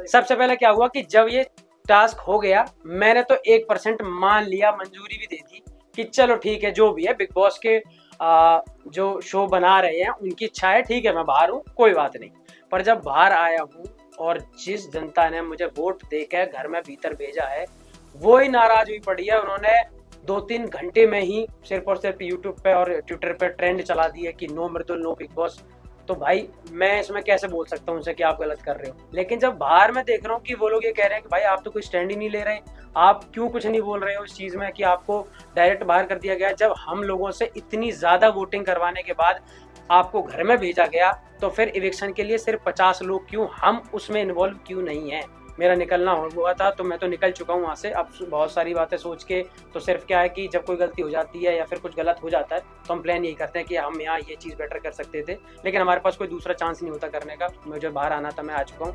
सबसे पहले क्या हुआ कि जब ये टास्क हो गया, मैंने तो 1% मान लिया, मंजूरी भी दे दी कि चलो ठीक है, जो भी है बिग बॉस के जो शो बना रहे हैं उनकी इच्छा है, ठीक है मैं बाहर हूँ, कोई बात नहीं। पर जब बाहर आया हूँ और जिस जनता ने मुझे वोट देकर घर में भीतर भेजा है, वो ही नाराज हुई पड़ी है। उन्होंने 2-3 घंटे में ही सिर्फ और सिर्फ यूट्यूब पे और ट्विटर पे ट्रेंड चला दिया कि नो मृदुल नो बिग बॉस। तो भाई मैं इसमें कैसे बोल सकता हूँ उनसे कि आप गलत कर रहे हो। लेकिन जब बाहर मैं देख रहा हूँ कि वो लोग ये कह रहे हैं कि भाई आप तो कोई स्टैंड ही नहीं ले रहे, आप क्यों कुछ नहीं बोल रहे हो इस चीज में कि आपको डायरेक्ट बाहर कर दिया गया। जब हम लोगों से इतनी ज्यादा वोटिंग करवाने के बाद आपको घर में भेजा गया, तो फिर इविक्शन के लिए सिर्फ 50 लोग क्यों, हम उसमें इन्वॉल्व क्यों नहीं है। मेरा निकलना हुआ था तो मैं तो निकल चुका हूँ वहाँ से। अब बहुत सारी बातें सोच के तो सिर्फ क्या है कि जब कोई गलती हो जाती है या फिर कुछ गलत हो जाता है तो हम प्लान यही करते हैं कि हम यहाँ ये चीज़ बेटर कर सकते थे, लेकिन हमारे पास कोई दूसरा चांस नहीं होता करने का। मुझे बाहर आना था, मैं आ चुका हूँ।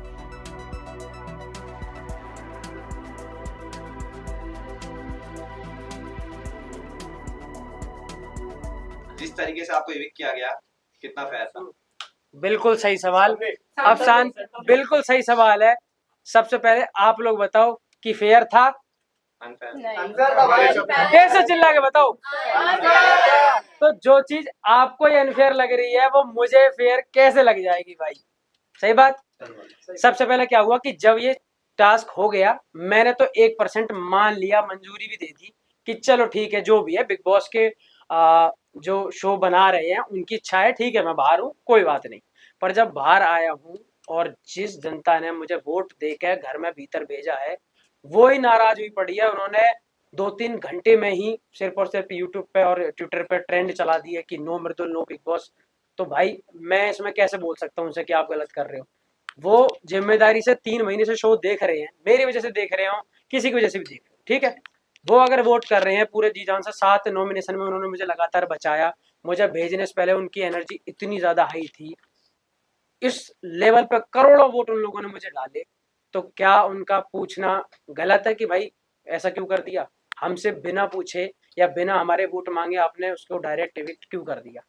जिस तरीके से आपको इविक्ट किया गया, कितना फेयर था? बिल्कुल सही सवाल। अब शांत, बिल्कुल सही सवाल है। सबसे पहले आप लोग बताओ कि फेयर था? अनफेयर। कैसे चिल्ला के बताओ। तो जो चीज आपको अनफेयर लग रही है वो मुझे फेयर कैसे लग जाएगी भाई? सही बात। सबसे पहले क्या हुआ कि जब ये टास्क हो गया, मैंने तो 1% मान लिया, मंजूरी भी दे दी कि चलो ठीक है, जो भी है बिग बॉस के जो शो बना रहे हैं उनकी इच्छा है, ठीक है मैं बाहर हूँ, कोई बात नहीं। पर जब बाहर आया हूँ और जिस जनता ने मुझे वोट देकर घर में भीतर भेजा है, वो ही नाराज हुई पड़ी है। उन्होंने 2-3 घंटे में ही सिर्फ और सिर्फ यूट्यूब पे और ट्विटर पे ट्रेंड चला दिए कि नो मृदुल नो बिग बॉस। तो भाई मैं इसमें कैसे बोल सकता हूँ उनसे कि आप गलत कर रहे हो। वो जिम्मेदारी से 3 महीने से शो देख रहे हैं, मेरी वजह से देख रहे हो, किसी की वजह से भी देख रहे हो, ठीक है। वो अगर वोट कर रहे हैं पूरे जी जान से, 7 नॉमिनेशन में उन्होंने मुझे लगातार बचाया। मुझे भेजने से पहले उनकी एनर्जी इतनी ज्यादा हाई थी, इस लेवल पे करोड़ों वोट उन लोगों ने मुझे डाले। तो क्या उनका पूछना गलत है कि भाई ऐसा क्यों कर दिया? हमसे बिना पूछे या बिना हमारे वोट मांगे आपने उसको डायरेक्ट इविक्ट क्यों कर दिया?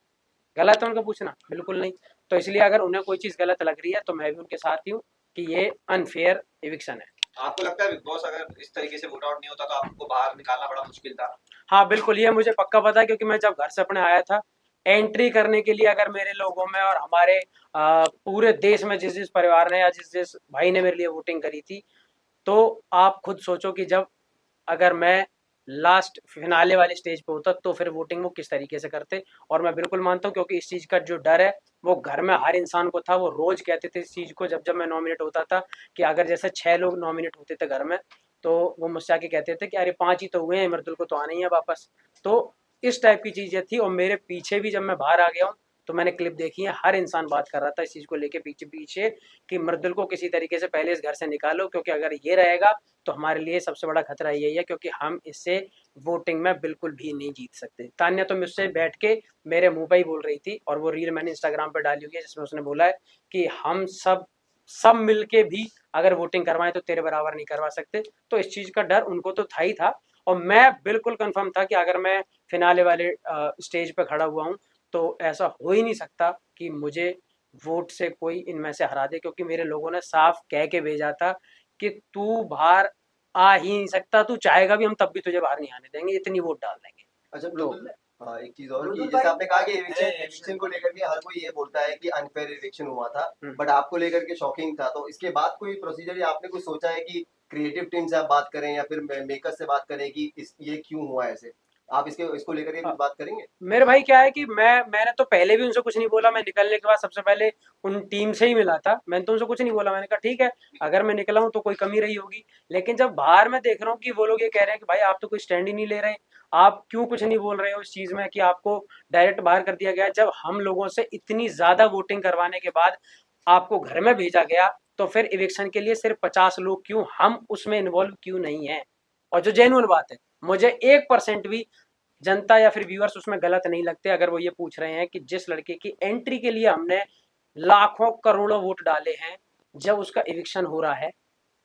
गलत है उनका पूछना? बिल्कुल नहीं। तो इसलिए अगर उन्हें कोई चीज गलत लग रही है तो मैं भी उनके साथ ही हूँ कि ये अनफेयर इविक्शन है। आपको लगता है बिग बॉस अगर इस तरीके से वोट आउट नहीं होता तो आपको बाहर निकालना बड़ा मुश्किल था? हाँ बिल्कुल, ये मुझे पक्का पता है, क्योंकि मैं जब घर से अपने आया था, एंट्री करने के लिए अगर मेरे लोगों में और हमारे पूरे देश में जिस जिस परिवार ने या जिस जिस भाई ने मेरे लिए वोटिंग करी थी, तो आप खुद सोचो कि जब अगर मैं लास्ट फिनाले वाले स्टेज पे होता तो फिर वोटिंग वो किस तरीके से करते। और मैं बिल्कुल मानता हूँ, क्योंकि इस चीज़ का जो डर है वो घर में हर इंसान को था। वो रोज कहते थे इस चीज़ को, जब जब मैं नॉमिनेट होता था, कि अगर जैसे 6 लोग नॉमिनेट होते थे घर में, तो वो मुझसे आके कहते थे कि अरे 5 ही तो हुए हैं, मृदुल को तो आना ही है वापस। तो इस टाइप की चीज़ें थी। और मेरे पीछे भी जब मैं बाहर आ गया हूँ तो मैंने क्लिप देखी है, हर इंसान बात कर रहा था इस चीज़ को लेके पीछे पीछे कि मृदुल को किसी तरीके से पहले इस घर से निकालो, क्योंकि अगर ये रहेगा तो हमारे लिए सबसे बड़ा खतरा यही है, क्योंकि हम इससे वोटिंग में बिल्कुल भी नहीं जीत सकते। तान्या तो मुझसे बैठ के मेरे मुंह पे ही बोल रही थी, और वो रील मैंने इंस्टाग्राम पे डाली हुई है जिसमें उसने बोला है कि हम सब सब मिलके भी अगर वोटिंग करवाएं तो तेरे बराबर नहीं करवा सकते। तो इस चीज का डर उनको तो था ही था, और मैं बिल्कुल कंफर्म था कि अगर मैं फिनाले वाले स्टेज पे खड़ा हुआ हूँ तो ऐसा हो ही नहीं सकता कि मुझे वोट से कोई इनमें से हरा दे, क्योंकि मेरे लोगों ने साफ कह के भेजा था कि तू बाहर आ ही नहीं सकता, तू चाहेगा भी हम तब भी तुझे बाहर नहीं आने देंगे, इतनी वोट डाल देंगे। अच्छा तो हाँ, एक चीज और कि जैसे आपने कहा कि एविक्शन को लेकर के हर कोई ये बोलता है कि अनफेयर एविक्शन हुआ था, बट आपको लेकर के शॉकिंग था। तो इसके बाद कोई प्रोसीजर या आपने कुछ सोचा है कि क्रिएटिव टीम से आप बात करें या फिर मेकर से बात करें कि ये क्यों हुआ ऐसे? आप इसको लेकर के कुछ बात करेंगे? मेरे भाई क्या है कि मैंने तो पहले भी उनसे कुछ नहीं बोला। मैं निकलने के बाद सबसे पहले उन टीम से ही मिला था, मैंने तो उनसे कुछ नहीं बोला। मैंने कहा ठीक है, अगर मैं निकला हूँ तो कोई कमी रही होगी। लेकिन जब बाहर मैं देख रहा हूँ कि वो लोग ये कह रहे हैं कि भाई आप तो कोई स्टैंड ही नहीं ले रहे, आप क्यों कुछ नहीं बोल रहे हो इस चीज में कि आपको डायरेक्ट बाहर कर दिया गया। जब हम लोगों से इतनी ज्यादा वोटिंग करवाने के बाद आपको घर में भेजा गया, तो फिर इविक्शन के लिए सिर्फ 50 लोग क्यों, हम उसमें इन्वॉल्व क्यों नहीं है। और जो जेन्युइन बात है, मुझे 1% भी जनता या फिर व्यूअर्स उसमें गलत नहीं लगते अगर वो ये पूछ रहे हैं कि जिस लड़के की एंट्री के लिए हमने लाखों करोड़ों वोट डाले हैं, जब उसका इविक्शन हो रहा है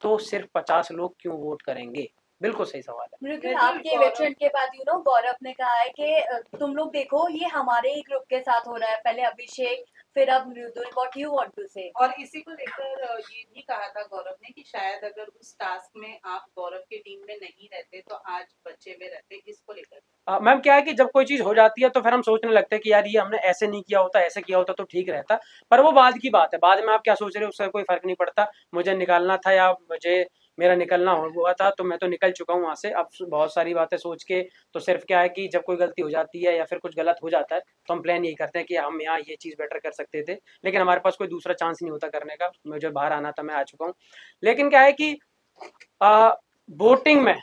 तो सिर्फ 50 लोग क्यों वोट करेंगे। बिल्कुल सही सवाल है। मृदुल, मृदुल, आपके गौरव- इवेक्शन के बाद गौरव ने कहा है कि तुम लोग देखो ये हमारे ही ग्रुप के साथ हो रहा है, पहले अभिषेक फिर अब मृदुल, व्हाट यू वांट टू से? और इसी को लेकर ये भी कहा था गौरव ने कि शायद अगर उस टास्क में आप गौरव की टीम में नहीं रहते तो आज बचे हुए रहते, इसको लेकर। मैम क्या है कि जब कोई चीज हो जाती है तो फिर हम सोचने लगते हैं कि यार ये हमने ऐसे नहीं किया होता, ऐसे किया होता तो ठीक रहता, पर वो बाद की बात है। बाद में आप क्या सोच रहे हो उससे कोई फर्क नहीं पड़ता। मुझे निकालना था या मुझे मेरा निकलना हुआ था तो मैं तो निकल चुका हूँ वहां से। अब बहुत सारी बातें सोच के तो सिर्फ क्या है कि जब कोई गलती हो जाती है या फिर कुछ गलत हो जाता है तो हम प्लान यही करते हैं कि हम यहाँ ये चीज़ बेटर कर सकते थे, लेकिन हमारे पास कोई दूसरा चांस नहीं होता करने का। मुझे बाहर आना था, मैं आ चुका हूँ। लेकिन क्या है कि वोटिंग में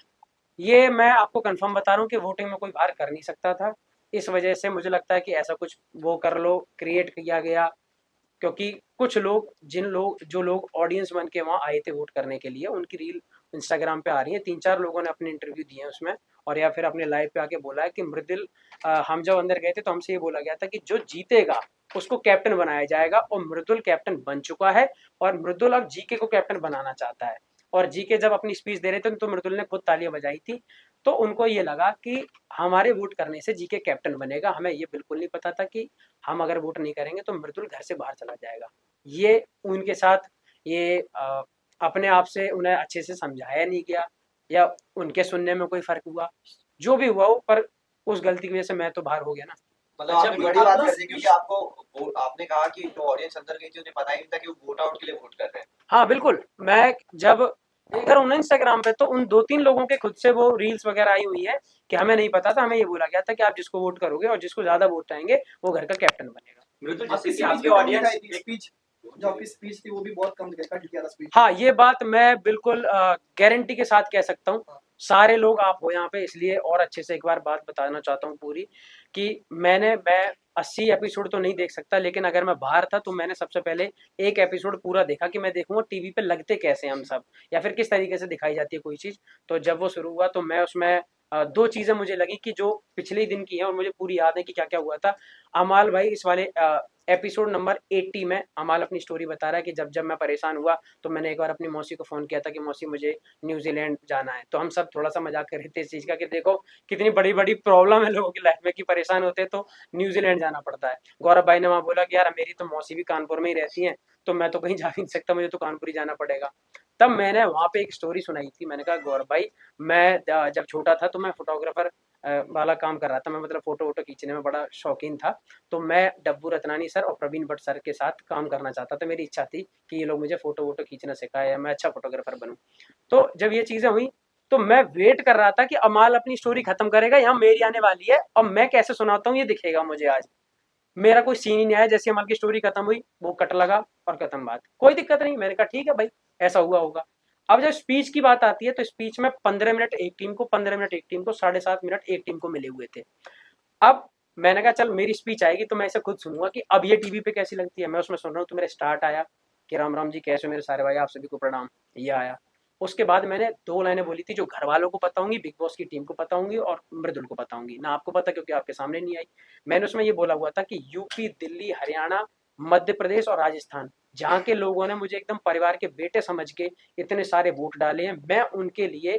ये मैं आपको कंफर्म बता रहा हूँ कि वोटिंग में कोई बाहर कर नहीं सकता था। इस वजह से मुझे लगता है कि ऐसा कुछ वो कर लो क्रिएट किया गया, क्योंकि कुछ लोग जो लोग ऑडियंस बन के वहाँ आए थे वोट करने के लिए, उनकी रील इंस्टाग्राम पे आ रही है। 3-4 लोगों ने अपने इंटरव्यू दिए हैं उसमें, और या फिर अपने लाइव पे आके बोला है कि मृदुल, हम जब अंदर गए थे तो हमसे ये बोला गया था कि जो जीतेगा उसको कैप्टन बनाया जाएगा, और मृदुल कैप्टन बन चुका है, और मृदुल अब जीके को कैप्टन बनाना चाहता है। और जीके जब अपनी स्पीच दे रहे थे तो मृदुल ने खुद तालियां बजाई थी। तो उनको ये लगा कि हमारे वोट करने से जीके कैप्टन बनेगा। हमें ये बिल्कुल नहीं पता था कि हम अगर वोट नहीं करेंगे तो मृदुल घर से बाहर चला जाएगा। ये उनके साथ ये अपने आप से उन्हें अच्छे से समझाया नहीं गया, या उनके सुनने में कोई फर्क हुआ, जो भी हुआ हो, पर उस गलती की वजह से मैं तो बाहर हो गया ना। मतलब आपने आपने बड़ी बात बात कर कर दी, दी क्योंकि आपने कहा कि जो ऑडियंस अंदर गई थी उन्हें पता ही नहीं था कि वो वोट आउट के लिए वोट कर रहे हैं। हाँ बिल्कुल, मैं जब देख रहा हूँ ना इंस्टाग्राम पे तो उन 2-3 लोगों के खुद से वो रील्स वगैरह आई हुई है कि हमें नहीं पता था, हमें ये बोला गया था कि आप जिसको वोट करोगे और जिसको ज्यादा वोट आएंगे वो घर का कैप्टन बनेगा। मृदुल, आपकी जैसे कि स्पीच आपके भी कम ऑडियंस दिखाई थी, स्पीच जो आपकी स्पीच थी वो भी बहुत कम कट किया था स्पीच। हाँ, ये बात मैं बिल्कुल गारंटी के साथ कह सकता हूँ। सारे लोग आप हो यहाँ पे, इसलिए और अच्छे से एक बार बात बताना चाहता हूँ पूरी, कि मैं 80 एपिसोड तो नहीं देख सकता, लेकिन अगर मैं बाहर था तो मैंने सबसे पहले एक एपिसोड पूरा देखा कि मैं देखूंगा टीवी पे लगते कैसे हम सब, या फिर किस तरीके से दिखाई जाती है कोई चीज़। तो जब वो शुरू हुआ तो मैं उसमें 2 चीज़ें मुझे लगी कि जो पिछले दिन की है और मुझे पूरी याद है कि क्या क्या हुआ था। अमाल भाई इस वाले एपिसोड नंबर 80 में अमाल अपनी स्टोरी बता रहा है कि जब मैं परेशान हुआ तो मैंने एक बार अपनी मौसी को फ़ोन किया था कि मौसी मुझे न्यूजीलैंड जाना है। तो हम सब थोड़ा सा मजाक कर रहे थे इस चीज़ का कि देखो कितनी बड़ी बड़ी प्रॉब्लम है लोगों की लाइफ में कि परेशान होते तो न्यूजीलैंड जाना पड़ता है। गौरव भाई ने वहाँ बोला कि यार मेरी तो मौसी भी कानपुर में ही रहती हैं, तो मैं तो कहीं जा भी नहीं सकता, मुझे तो कानपुर ही जाना पड़ेगा। तब मैंने वहाँ पे एक स्टोरी सुनाई थी। मैंने कहा गौरव भाई, मैं जब छोटा था तो मैं फोटोग्राफर वाला काम कर रहा था। मैं मतलब फोटो वोटो खींचने में बड़ा शौकीन था। तो मैं डब्बू रत्नानी सर और प्रवीण भट्ट सर के साथ काम करना चाहता था। मेरी इच्छा थी कि ये लोग मुझे फोटो वोटो खींचना सिखाए या मैं अच्छा फोटोग्राफर बनूं। तो जब ये चीज़ें हुई तो मैं वेट कर रहा था कि अमाल अपनी स्टोरी खत्म करेगा, यहाँ मेरी आने वाली है और मैं कैसे सुनाता हूँ ये दिखेगा मुझे आज। मेरा कोई सीन ही नहीं आया। जैसे अमाल की स्टोरी खत्म हुई वो कट लगा और खत्म बात, कोई दिक्कत नहीं। मैंने कहा ठीक है भाई, ऐसा हुआ होगा। अब जब स्पीच की बात आती है तो स्पीच में 15 मिनट एक टीम को, 15 मिनट एक टीम को, 7.5 मिनट एक टीम को मिले हुए थे। अब मैंने कहा चल मेरी स्पीच आएगी तो मैं इसे खुद सुनूंगा कि अब ये टीवी पे कैसी लगती है। मैं उसमें सुन रहा हूँ तो मेरा स्टार्ट आया कि राम राम जी कैसे हो मेरे सारे भाई, आप सभी को प्रणाम, ये आया। उसके बाद मैंने 2 लाइनें बोली थी जो घर वालों को पता होंगी, बिग बॉस की टीम को पता होंगी और मृदुल को पता होंगी, ना आपको पता क्योंकि आपके सामने नहीं आई। मैंने उसमें ये बोला हुआ था कि यूपी, दिल्ली, हरियाणा, मध्य प्रदेश और राजस्थान, जहाँ के लोगों ने मुझे एकदम परिवार के बेटे समझ के इतने सारे वोट डाले हैं, मैं उनके लिए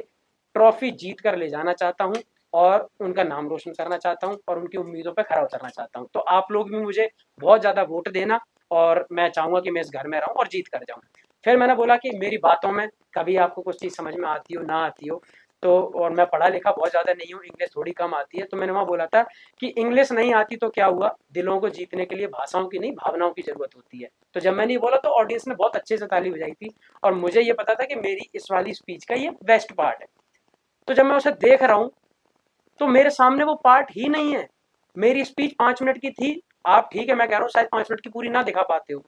ट्रॉफी जीत कर ले जाना चाहता हूँ और उनका नाम रोशन करना चाहता हूँ और उनकी उम्मीदों पर खरा उतरना चाहता हूँ। तो आप लोग भी मुझे बहुत ज़्यादा वोट देना और मैं चाहूँगा कि मैं इस घर में रहूँ और जीत कर जाऊँ। फिर मैंने बोला कि मेरी बातों में कभी आपको कुछ चीज़ समझ में आती हो ना आती हो तो, और मैं पढ़ा लिखा बहुत ज़्यादा नहीं हूँ, इंग्लिश थोड़ी कम आती है, तो मैंने वहाँ बोला था कि इंग्लिश नहीं आती तो क्या हुआ, दिलों को जीतने के लिए भाषाओं की नहीं भावनाओं की ज़रूरत होती है। तो जब मैंने ये बोला तो ऑडियंस ने बहुत अच्छे से ताली बजाई थी और मुझे ये पता था कि मेरी इस वाली स्पीच का ये बेस्ट पार्ट है। तो जब मैं उसे देख रहा हूँ तो मेरे सामने वो पार्ट ही नहीं है। मेरी स्पीच 5 मिनट की थी। आप ठीक है, मैं कह रहा हूँ शायद 5 मिनट की पूरी ना दिखा पाते हो,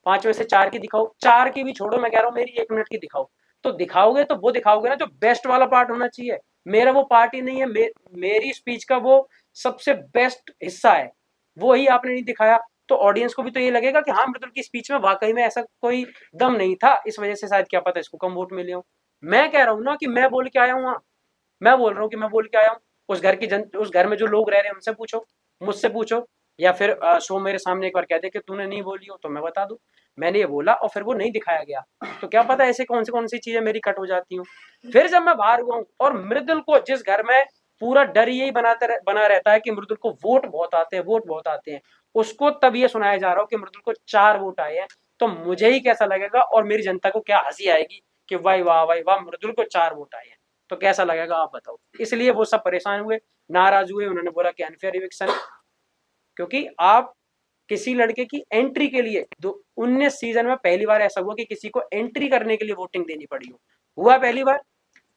5 में से 4 की दिखाओ, 4 की भी छोड़ो, मैं कह रहा हूँ मेरी 1 मिनट की दिखाओ। तो दिखाओगे तो वो दिखाओगे ना जो बेस्ट वाला पार्ट होना चाहिए। मेरा वो पार्ट ही नहीं है। मेरी स्पीच का वो सबसे बेस्ट हिस्सा है, वो ही आपने नहीं दिखाया। तो ऑडियंस को भी तो ये लगेगा कि हाँ मृदुल की स्पीच में वाकई में ऐसा कोई दम नहीं था, इस वजह से शायद क्या पता इसको कम वोट मिले हो। मैं कह रहा हूँ ना कि मैं बोल के आया हूँ वहाँ, मैं बोल रहा हूँ कि मैं बोल के आया हूँ। उस घर में जो लोग रह रहे हैं उनसे पूछो, मुझसे पूछो, या फिर शो मेरे सामने एक बार कह दे कि तूने नहीं बोली हो तो मैं बता दूं। मैंने ये बोला और फिर वो नहीं दिखाया गया, तो क्या पता ऐसे कौन सी चीजें मेरी कट हो जाती हूँ। फिर जब मैं बाहर हुआ हूँ और मृदुल को जिस घर में पूरा डर यही बना रहता है कि मृदुल को वोट बहुत आते हैं, उसको तब ये सुनाया जा रहा हो कि मृदुल को 4 वोट आए हैं, तो मुझे ही कैसा लगेगा और मेरी जनता को क्या हंसी आएगी कि भाई वाह मृदुल को 4 वोट आए हैं, तो कैसा लगेगा आप बताओ। इसलिए वो सब परेशान हुए, नाराज हुए, उन्होंने बोला कि अनफेयर इविक्शन, क्योंकि आप किसी लड़के की एंट्री के लिए 19 सीजन में पहली बार ऐसा हुआ कि किसी को एंट्री करने के लिए वोटिंग देनी पड़ी हुआ पहली बार।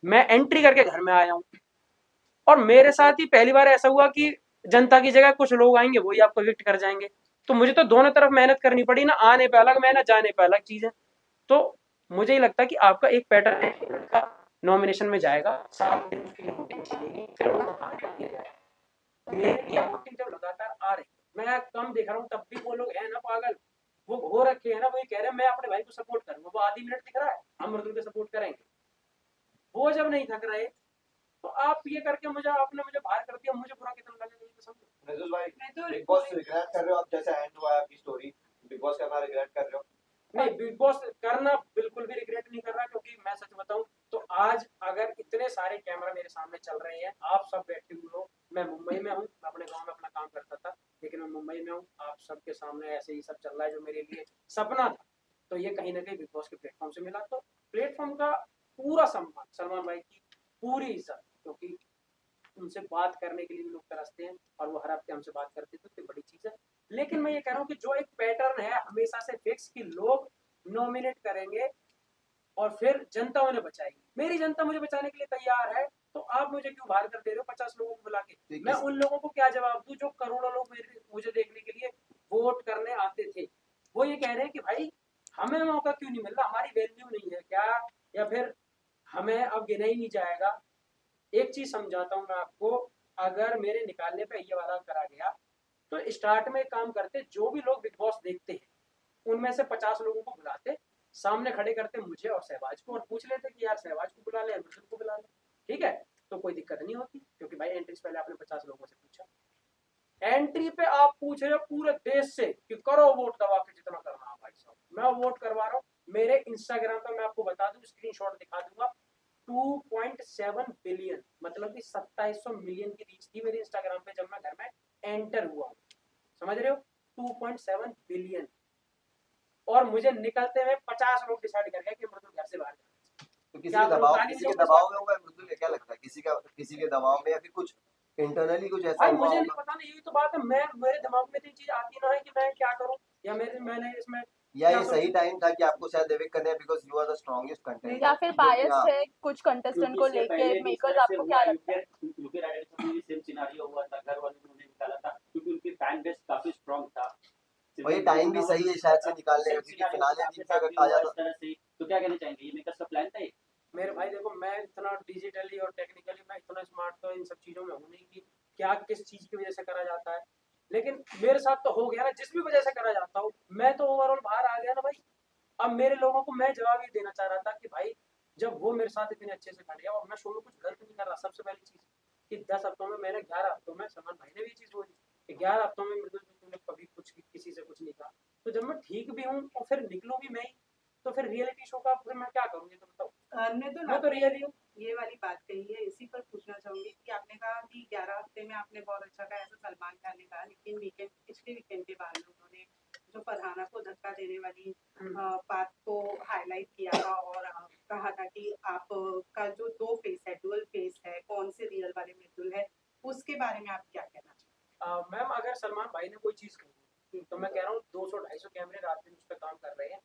मैं एंट्री करके घर में आया हूं और मेरे साथ ही पहली बार ऐसा हुआ कि जनता की जगह कुछ लोग आएंगे वही आपको इविक्ट कर जाएंगे। तो मुझे तो दोनों तरफ मेहनत करनी पड़ी, ना आने पे अलग मेहनत, जाने पे अलग चीज है। तो मुझे ही लगता है कि आपका एक पैटर्न है, नॉमिनेशन में जाएगा, 7 दिन की वोटिंग चलेगी, फिर वोटिंग जब लगातार आ रही, मैं कम देख रहा हूँ तब भी वो लोग हैं ना पागल, वो हो रखे हैं ना, वही कह रहे हैं मैं अपने भाई को सपोर्ट करूंगा, वो आधी मिनट दिख रहा है हम मृदुल के सपोर्ट करेंगे, वो जब नहीं थक रहे तो आप ये करके आपने मुझे बाहर कर दिया, मुझे बुरा कितना लगेगा ये तो समझो। मृदुल भाई, मैं तो बिग बॉस रिग्रेट कर रहे हो आप, जैसे एंड हुआ है आपकी स्टोरी, बिग बॉस करना रिग्रेट कर रहे हो? नहीं, बिग बॉस करना बिल्कुल भी रिग्रेट नहीं कर रहा, क्योंकि मैं सच बताऊं तो आज अगर इतने सारे कैमरा मेरे सामने चल रहे हैं, आप सब बैठे हुए हो, मैं मुंबई में हूँ, मैं अपने गांव में अपना काम करता था, लेकिन मैं मुंबई में हूँ, आप सबके सामने ऐसे ही सब चल रहा है जो मेरे लिए सपना था, तो ये कहीं ना कहीं बिग बॉस के प्लेटफॉर्म से मिला। तो प्लेटफॉर्म का पूरा सम्मान, सलमान भाई की पूरी इज्जत, क्योंकि उनसे बात करने के लिए भी लोग तरसते हैं और वो हर हफ्ते हमसे बात करते थे, तो बड़ी चीज है। लेकिन मैं ये कह रहा हूँ कि जो एक पैटर्न है हमेशा से फिक्स कि लोग नॉमिनेट करेंगे और फिर जनता उन्हें बचाएगी, मेरी जनता मुझे बचाने के लिए तैयार है, तो आप मुझे क्यों बाहर कर दे रहे हो 50 लोगों को बुला के? मैं उन लोगों को क्या जवाब दूं जो करोड़ों लोग मुझे देखने के लिए वोट करने आते थे? वो ये कह रहे हैं कि भाई हमें मौका क्यों नहीं मिल रहा, हमारी वैल्यू नहीं है क्या, या फिर हमें अब गिना ही नहीं जाएगा। एक चीज समझाता हूँ मैं आपको, अगर मेरे निकालने पे ये वादा करा गया तो स्टार्ट में काम करते, जो भी लोग बिग बॉस देखते हैं उनमें से 50 लोगों को बुलाते, सामने खड़े करते मुझे और सहवाज को, और पूछ लेते कि यार सहवाज को बुला ले, अमृत को बुला ले, ठीक है, तो कोई दिक्कत नहीं होती, क्योंकि भाई एंट्री से पहले आपने 50 लोगों से पूछा। एंट्री पे आप पूछ रहे हो पूरे देश से कि करो वोट दबा के जितना करना है भाई साहब, मैं वोट करवा रहा हूँ। मेरे इंस्टाग्राम पर मैं आपको बता दूं, स्क्रीनशॉट दिखा दूंगा, 2.7 बिलियन मतलब कि 2700 मिलियन की रीच थी मेरे इंस्टाग्राम पे जब मैं घर में एंटर हुआ, समझ रहे हो, 2.7 बिलियन। और मुझे निकलते हुए 50 लोग डिसाइड कर गए कि मृदुल घर से बाहर जाना है। तो किसी के दबाव में होगा मृदुल, क्या लगता है, किसी के दबाव में, या फिर कुछ इंटरनली कुछ ऐसा भाई हुआ मुझे होगा? नहीं पता, नहीं यही तो बात है, मेरे दिमाग में इतनी चीज आती ना है कि मैं क्या करूं, या मैंने इसमें या ये सही टाइम था कि आपको शायद एविक्ट करना है because you are the strongest content, या फिर बायस है कुछ कंटेस्टेंट को लेके, मेकर्स आपको क्या लगता है? यूपी राइडर्स में भी सेम सिनेरियो हुआ था, घर वालों ने उन्हें निकाला था क्योंकि उनकी फैन बेस काफी स्ट्रांग था। वही टाइम भी सही है शायद से निकालने का, क्योंकि फिनाले दिन पे अगर आ जाता। इस तरह से तो क्या कहना चाहेंगे, ये मेकर्स का प्लान था ये? मेरे भाई देखो, मैं इतना डिजिटली और टेक्निकली मैं इतना स्मार्ट तो इन सब चीजों में हूं नहीं कि क्या किस चीज की वजह से करा जाता है, लेकिन मेरे साथ तो हो गया ना, जिस भी वजह से करा जाता हूँ, मैं तो ओवरऑल बाहर आ गया ना भाई। अब मेरे लोगों को मैं जवाब ये देना चाह रहा था कि भाई जब वो मेरे साथ इतने अच्छे से खड़े, और मैं शो में कुछ गलत नहीं कर रहा, सबसे पहली चीज कि 10 हफ्तों में मैंने 11 हफ्तों में, सलमान भाई ने भी ये चीज बोली कि 11 हफ्तों में मृदुल तूने कभी कुछ किसी से कुछ नहीं कहा, तो जब मैं ठीक भी हूँ और फिर निकलूं भी मैं ही, तो फिर रियलिटी शो का फिर मैं क्या करूँ, ये तो बताओ। मैं तो रियली हूँ। ये वाली बात कही है, इसी पर पूछना चाहूंगी कि आपने कहा कि 11 हफ्ते में आपने बहुत अच्छा कहा, ऐसा सलमान खान ने कहा, लेकिन पिछले वीकेंड के बाद में उन्होंने जो फरहाना को धक्का देने वाली बात को हाईलाइट किया था और कहा था कि आप का जो 2 फेस है, डुअल फेस है, कौन से रियल वाले मृदुल है, उसके बारे में आप क्या कहना चाहते मैम अगर सलमान भाई ने कोई चीज कही तो मैं कह रहा हूँ 200-250 कैमरे रात दिन उस पर काम कर रहे हैं,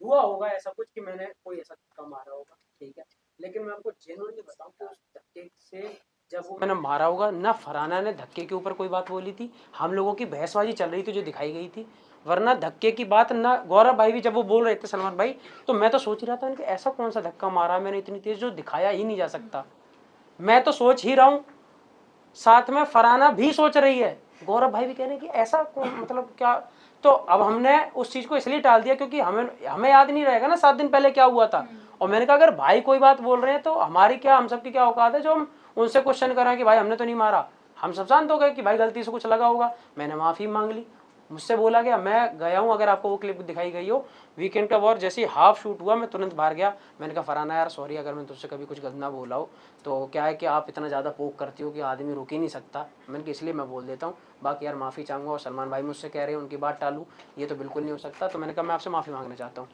हुआ होगा ऐसा कुछ कि मैंने कोई ऐसा धक्का मारा होगा, ठीक है, लेकिन मैं आपको जेन्युइनली बताऊं कि उस धक्के से जब वो मैंने मारा होगा ना, फरहाना ने धक्के के ऊपर कोई बात बोली थी, हम लोगों की बहसबाजी चल रही थी जो दिखाई गई थी, वरना धक्के की बात ना, गौरव भाई भी जब वो बोल रहे थे सलमान भाई, तो मैं तो सोच रहा था कि ऐसा कौन सा धक्का मारा मैंने इतनी तेज जो दिखाया ही नहीं जा सकता, मैं तो सोच ही रहा हूँ, साथ में फरहाना भी सोच रही है, गौरव भाई भी कह रहे हैं कि ऐसा कौन, मतलब क्या। तो अब हमने उस चीज को इसलिए टाल दिया क्योंकि हमें याद नहीं रहेगा ना 7 दिन पहले क्या हुआ था, और मैंने कहा अगर भाई कोई बात बोल रहे हैं तो हमारी क्या, हम सबकी क्या औकात है जो हम उनसे क्वेश्चन करें कि भाई हमने तो नहीं मारा, हम सब शांत हो गए कि भाई गलती से कुछ लगा होगा, मैंने माफी मांग ली, मुझसे बोला गया, मैं गया हूँ, अगर आपको वो क्लिप दिखाई गई हो, वीकेंड का वॉर जैसे ही हाफ शूट हुआ मैं तुरंत बाहर गया। मैंने कहा फरहाना यार सॉरी अगर मैं तुझसे कभी कुछ गंदा बोला हो, तो क्या है कि आप इतना ज़्यादा पोक करती हो कि आदमी रुक ही नहीं सकता, मैंने कहा इसलिए मैं बोल देता हूँ, बाकी यार माफ़ी चाहूँगा। और सलमान भाई मुझसे कह रहे हैं उनकी बात टालूँ, ये तो बिल्कुल नहीं हो सकता। तो मैंने कहा मैं आपसे माफ़ी मांगना चाहता हूँ,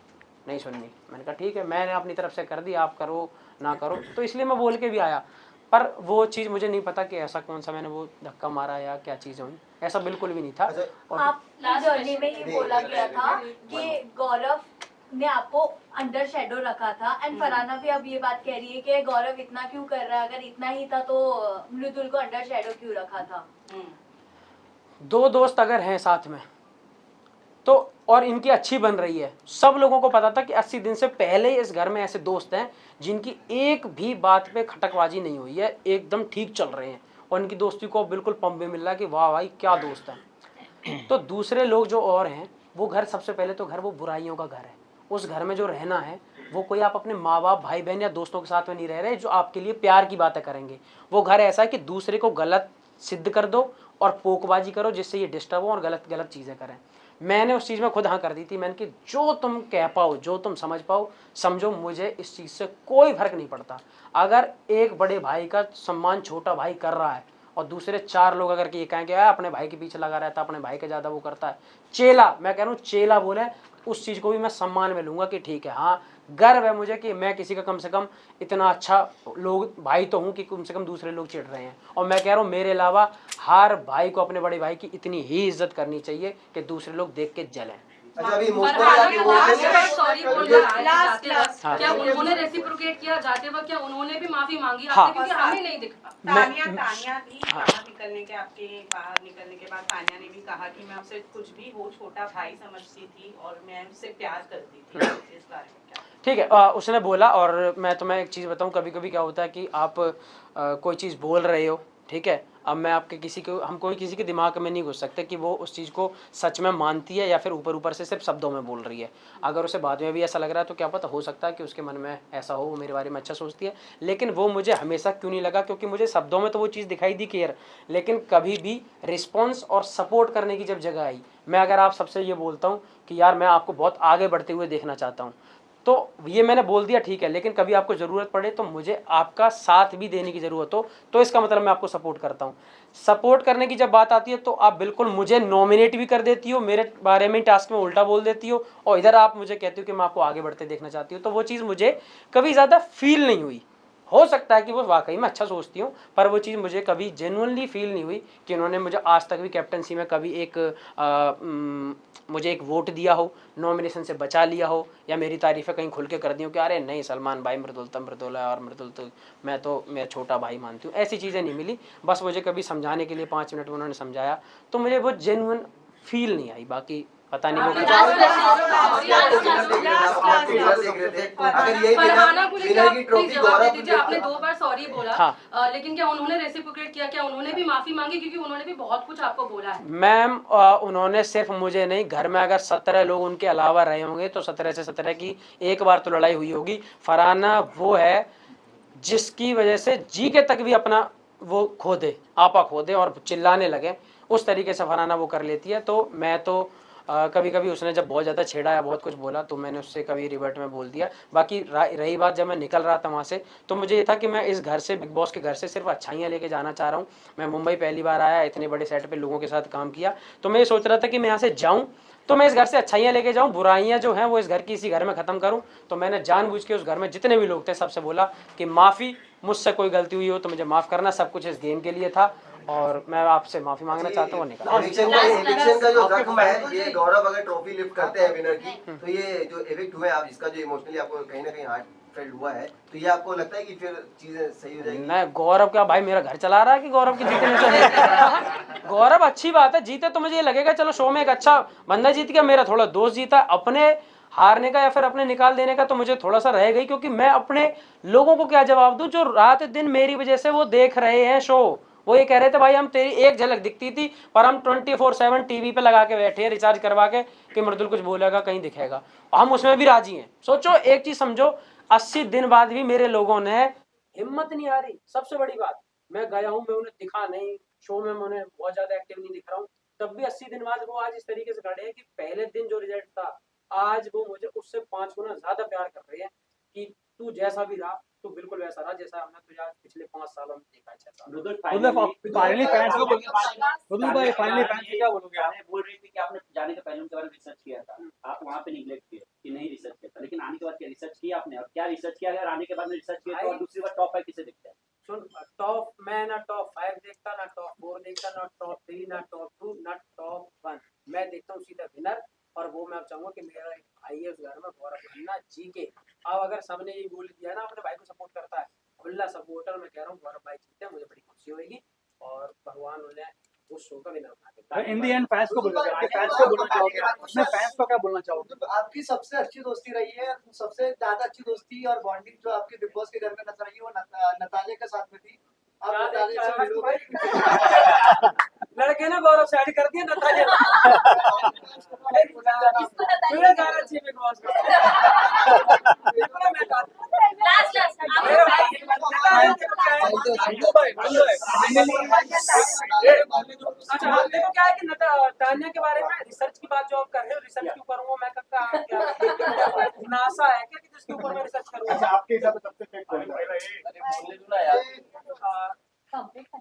नहीं सुननी। मैंने कहा ठीक है, मैंने अपनी तरफ से कर दी, आप करो ना करो, तो इसलिए मैं बोल के भी आया। पर वो चीज़ मुझे नहीं पता कि ऐसा कौन सा मैंने वो धक्का मारा या क्या चीज़ हुई, ऐसा बिल्कुल भी नहीं था। और आपकी जर्नी में ये बोला गया था कि गौरव ने आपको अंडर शेडो रखा था, एंड फरहाना भी अब ये बात कह रही है कि गौरव इतना क्यों कर रहा है, अगर इतना ही था तो मृदुल को अंडर शेडो क्यों रखा था। दो दोस्त अगर हैं साथ में तो, और इनकी अच्छी बन रही है, सब लोगों को पता था कि 80 दिन से पहले ही इस घर में ऐसे दोस्त हैं जिनकी एक भी बात पे खटकबाजी नहीं हुई है, एकदम ठीक चल रहे हैं, और इनकी दोस्ती को बिल्कुल पंप भी मिल रहा है कि वाह भाई क्या दोस्त हैं। तो दूसरे लोग जो और हैं, वो घर, सबसे पहले तो घर वो बुराइयों का घर है। उस घर में जो रहना है वो कोई आप अपने माँ बाप भाई बहन या दोस्तों के साथ में नहीं रह रहे जो आपके लिए प्यार की बातें करेंगे। वो घर ऐसा है कि दूसरे को गलत सिद्ध कर दो और पोकबाजी करो जिससे ये डिस्टर्ब हो और गलत गलत चीज़ें करें। मैंने उस चीज़ में खुद हाँ कर दी थी। मैंने कि जो तुम कह पाओ, जो तुम समझ पाओ समझो, मुझे इस चीज़ से कोई फर्क नहीं पड़ता। अगर एक बड़े भाई का सम्मान छोटा भाई कर रहा है और दूसरे 4 लोग अगर ये कहें कि अपने भाई के पीछे लगा रहता है, अपने भाई के ज़्यादा वो करता है, चेला, मैं कह रहा हूँ चेला बोले, उस चीज़ को भी मैं सम्मान में लूँगा कि ठीक है, हाँ गर्व है मुझे कि मैं किसी का कम से कम इतना अच्छा लोग भाई तो हूँ कि कम से कम दूसरे लोग चिढ़ रहे हैं। और मैं कह रहा हूँ मेरे अलावा हर भाई को अपने बड़े भाई की इतनी ही इज्जत करनी चाहिए कि दूसरे लोग देख के जलें। अच्छा अभी सॉरी बोल रहा, क्या उन्होंने रेसिप्रोकेट किया जाते वक्त, क्या उन्होंने भी माफी मांगी आपसे, क्योंकि हमें नहीं दिखा। तानिया भी बाहर निकलने के, आपके बाहर निकलने के बाद तानिया ने भी कहा कि मैं आपसे कुछ भी हो छोटा भाई समझती थी और मैं उससे प्यार करती थी, इस बारे में क्या? ठीक है, उसने बोला। और मैं तुम्हें एक चीज़ बताऊं, कभी कभी क्या होता है कि आप कोई चीज़ बोल रहे हो, ठीक है, अब मैं आपके हम कोई किसी के दिमाग में नहीं घुस सकते कि वो उस चीज़ को सच में मानती है या फिर ऊपर ऊपर से सिर्फ शब्दों में बोल रही है। अगर उसे बाद में भी ऐसा लग रहा है तो क्या पता, हो सकता है कि उसके मन में ऐसा हो, वो मेरे बारे में अच्छा सोचती है। लेकिन वो मुझे हमेशा क्यों नहीं लगा, क्योंकि मुझे शब्दों में तो वो चीज़ दिखाई दी केयर, लेकिन कभी भी रिस्पॉन्स और सपोर्ट करने की जब जगह आई, मैं अगर आप सबसे ये बोलता हूँ कि यार मैं आपको बहुत आगे बढ़ते हुए देखना चाहता हूँ, तो ये मैंने बोल दिया ठीक है, लेकिन कभी आपको ज़रूरत पड़े तो मुझे आपका साथ भी देने की ज़रूरत हो तो इसका मतलब मैं आपको सपोर्ट करता हूँ। सपोर्ट करने की जब बात आती है तो आप बिल्कुल मुझे नॉमिनेट भी कर देती हो, मेरे बारे में टास्क में उल्टा बोल देती हो, और इधर आप मुझे कहती हो कि मैं आपको आगे बढ़ते देखना चाहती हूँ। तो वो चीज़ मुझे कभी ज़्यादा फील नहीं हुई। हो सकता है कि वो वाकई में अच्छा सोचती हूँ, पर वो चीज़ मुझे कभी जेन्युइनली फील नहीं हुई कि उन्होंने मुझे आज तक भी कैप्टनसी में कभी मुझे एक वोट दिया हो, नॉमिनेशन से बचा लिया हो, या मेरी तारीफ़ें कहीं खुल के कर दी हो कि अरे नहीं सलमान भाई मृदुल तो मृदुल है और मृदुल तो मैं छोटा भाई मानती हूँ। ऐसी चीज़ें नहीं मिली। बस मुझे कभी समझाने के लिए 5 मिनट में उन्होंने समझाया तो मुझे वो जेन्युइन फील नहीं आई। बाकी पता नहीं वो फरहाना को लेकर आप प्लीज जवाब दे दीजिए। आपने 2 बार सॉरी बोला, हाँ। लेकिन क्या उन्होंने रेसिप्रोकेट किया, क्या उन्होंने भी माफी मांगी, क्योंकि उन्होंने भी बहुत कुछ आपको बोला है। मैम उन्होंने सिर्फ मुझे नहीं, घर में अगर 17 लोग उनके अलावा रहे होंगे तो 17 से 17 की एक बार तो लड़ाई हुई होगी। फरहाना वो है जिसकी वजह से जी के तक भी अपना वो खो दे, आपा खो दे और चिल्लाने लगे, उस तरीके से फरहाना वो कर लेती है। तो मैं तो कभी कभी उसने जब बहुत ज़्यादा छेड़ा या बहुत कुछ बोला तो मैंने उससे कभी रिवर्ट में बोल दिया। बाकी रही बात जब मैं निकल रहा था वहाँ से, तो मुझे ये था कि मैं इस घर से, बिग बॉस के घर से सिर्फ अच्छाइयाँ लेके जाना चाह रहा हूँ। मैं मुंबई पहली बार आया, इतने बड़े सेट पे लोगों के साथ काम किया, तो मैं ये सोच रहा था कि मैं यहाँ से जाऊँ तो मैं इस घर से अच्छाइयाँ लेके जाऊँ, बुराइयाँ जो हैं वो इस घर की इसी घर में ख़त्म करूँ। तो मैंने जानबूझ के उस घर में जितने भी लोग थे सबसे बोला कि माफ़ी, मुझसे कोई गलती हुई हो तो मुझे माफ़ करना, सब कुछ इस गेम के लिए था और मैं आपसे माफ़ी मांगना चाहता हूँ। एविक्शन का जो रकम है, ये गौरव अगर ट्रॉफी लिफ्ट करते हैं विनर की, तो ये जो एविक्ट हुए आप, इसका जो इमोशनली आपको कहीं ना कहीं हार्ट फेल्ड हुआ है, तो ये आपको लगता है कि फिर चीजें सही हो जाएगी? मैं गौरव क्या भाई मेरा घर चला रहा है कि गौरव की जीतने से गौरव अच्छी बात है, जीते तो मुझे ये लगेगा चलो शो में एक अच्छा बंदा जीत गया, मेरा थोड़ा दोस्त जीता। अपने हारने का या फिर अपने निकाल देने का तो मुझे थोड़ा सा रह गई, क्योंकि मैं अपने लोगों को क्या जवाब दूं जो रात दिन मेरी वजह से वो देख रहे हैं शो। वो ये कह रहे थे भाई हम तेरी एक झलक दिखती थी पर हम 24/7 टीवी पे लगा के बैठे हैं रिचार्ज करवा के कि मृदुल कुछ बोलेगा कहीं दिखेगा, हम उसमें भी राजी हैं। सोचो एक चीज समझो, 80 दिन बाद भी मेरे लोगों ने हिम्मत नहीं आ रही। सबसे बड़ी बात, मैं गया हूं, मैं उन्हें दिखा नहीं, शो में मैं उन्हें बहुत ज्यादा एक्टिव नहीं दिख रहा हूँ, तब भी 80 दिन बाद वो आज इस तरीके से खड़े हैं कि पहले दिन जो रिजल्ट था, आज वो मुझे उससे 5 गुना ज्यादा प्यार कर रहे हैं कि तू जैसा भी रहा तू बिल्कुल वैसा रहा जैसा हमने तुझे आज पिछले 5 सालों में देखा है, 6 साल में। रुदुल फाइनली फैंस को रुदुल भाई फाइनली फैंस को क्या बोलोगे आप? बोल रही थी कि आपने जाने के पहले उनके बारे में रिसर्च किया था, आप वहाँ पे निगलेक्ट किए कि नहीं रिसर्च किया था, लेकिन आने के बाद क्या रिसर्च किया आपने? और क्या रिसर्च किया? अगर आने के बाद में रिसर्च किया तो और दूसरी बार टॉप 5 किसे देखते हैं? सुन, टॉप मैं ना टॉप 5 देखता, ना टॉप 4 देखता, ना टॉप 3, ना टॉप 2, ना टॉप 1। मैं देखता हूँ सीधा विनर। और वो मैं अब चाहूंगा कि मेरा एक भाई है उस घर में, गौरव खन्ना जी के। अब अगर सबने ये बोल दिया ना अपने भाई को सपोर्ट करता है, खुला सपोर्टर मैं कह रहा हूँ गौरव भाई जीते, मुझे बड़ी खुशी होगी और भगवान उन्हें उस शो का विनर बना देता। इन दी एंड फैंस को बोलोगे, आपके फैंस को बोलना चाहोगे? अपने फैंस को क्या बोलना चाहोगे? तो आपकी सबसे अच्छी दोस्ती रही है, सबसे ज्यादा अच्छी दोस्ती और बॉन्डिंग जो आपके बिग बॉस के घर में नजर आई है वो नताले के साथ में थी। आप नताले से मिलोगे? लड़के ने गौरव साइड कर दिया, नतालिया मेरा गाना चाहिए बिग बॉस में। लास्ट अच्छा हाँ, देखो क्या है कि तान्या के बारे में रिसर्च की बात जो आप कर रहे हो, रिसर्च क्यों करूंगा मैं? नासा है क्या कि जिसके ऊपर मैं रिसर्च करूंगा? आपके हिसाब से सबसे फेक कौन है?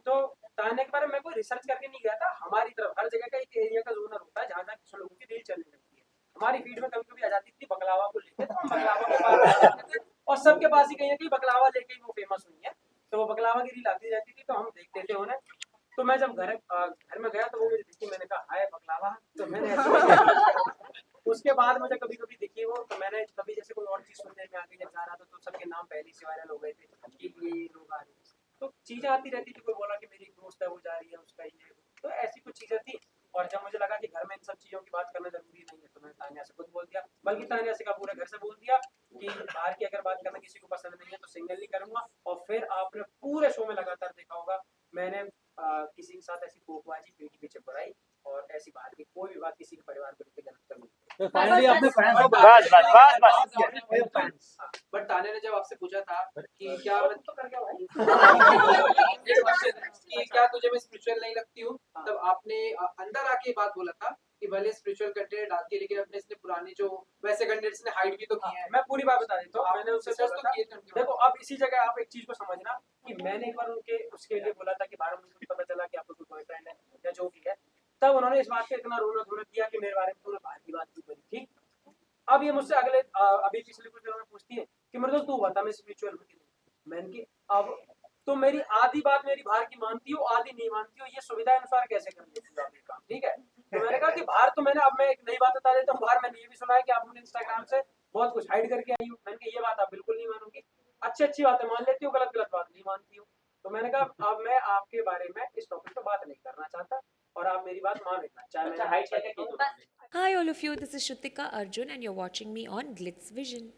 तो तान्या के बारे में मैं कोई रिसर्च करके नहीं गया था। हमारी तरफ हर जगह का एक एरिया का जोनर होता है जहाँ जहाँ कुछ लोगों की रील चलने लगती है। हमारी फीड में कभी कभी आ जाती थी बकलावा को लेके, तो हम बकलावा के पास जाते थे और सबके पास ही कहीं ना कहीं बकलावा लेके ही वो फेमस हुई है, तो वो बकलावा की रील आती जाती थी तो हम देखते थे उन्हें। तो मैं जब घर में गया तो वो मुझे दिखी, मैंने कहा हाय बकलावा, तो मैंने उसके बाद मुझे कभी कभी दिखी वो, तो मैंने कभी जैसे कोई और चीज सुनने में आ गई, जब जा रहा था तो सबके नाम पहले से वायरल हो गए थे कि ये लोग आ रहे हैं, तो चीजें आती रहती थी। कोई बोला कि मेरी एक दोस्त है वो जा रही है, उसका ये, तो ऐसी कुछ चीजें थी। और जब मुझे लगा कि घर में इन सब चीजों की बात करना जरूरी नहीं है, तो मैंने तान्या से खुद बोल दिया, बल्कि तान्या से का पूरे घर से बोल दिया कि बाहर की अगर बात करना किसी को पसंद नहीं है तो सिंगल नहीं करूंगा। और फिर आपने पूरे शो में लगातार देखा होगा मैंने किसी के साथ ऐसी पोकबाजी पीठ पीछे बढ़ाई और ऐसी बात की कोई भी बात किसी के परिवार को लेकर गलत करनी। तो फाइनली अपने फैंस को फैंस बट तान्या ने जब आपसे पूछा था कि क्या तो कर गया भाई कि क्या तुझे मैं स्पिरिचुअल नहीं लगती हूँ, तब आपने अंदर आके बात बोला था कि भले स्पिरिचुअल कंटेंट डालती है लेकिन अपने इसने पुराने जो वैसे कंटेंट्स ने हाइड भी तो किए हैं। मैं पूरी बात बता देता हूँ। मैंने उनसे सजेस्ट बोला तो था, किए थे उनके देखो अब इसी जगह आप एक चीज को समझना कि मैंने एक बार उनके उसके लिए बोला था कि बाहर मुझे पता चला कि आपका कोई बॉयफ्रेंड है या जो भी है, तब उन्होंने इस बात पे इतना रोना धोना किया कि मेरे बारे में तुमने बाहर की बात क्यों करी थी। अब ये मुझसे अगले अभी पिछले कुछ दिनों में पूछती है कि मृदुल तू बता मैं स्पिरिचुअल हूँ कि नहीं। मैंने कि अब तो मेरी आधी बात मेरी बाहर की मानती हो, आधी नहीं मानती हो, ये सुविधा अनुसार कैसे कर लेती हो आप ये काम? ठीक है, तो मैंने कहा कि बाहर तो मैंने, अब मैं एक नई बात बता देता हूँ, बाहर मैंने ये भी सुना है कि आपने इंस्टाग्राम से बहुत कुछ हाइड करके आई हो। मैंने कहा ये बात आप बिल्कुल नहीं मानूंगी, अच्छी अच्छी बातें मान लेती हो, गलत गलत बात नहीं मानती हो। तो मैंने कहा अब मैं आपके बारे में इस टॉपिक पे बात नहीं करना चाहता और आप मेरी बात मान लेना चाहे अच्छा हाइड क्या क्या किया? Hi all of you, this is Shrutika Arjun and you're watching me on Glitz Vision.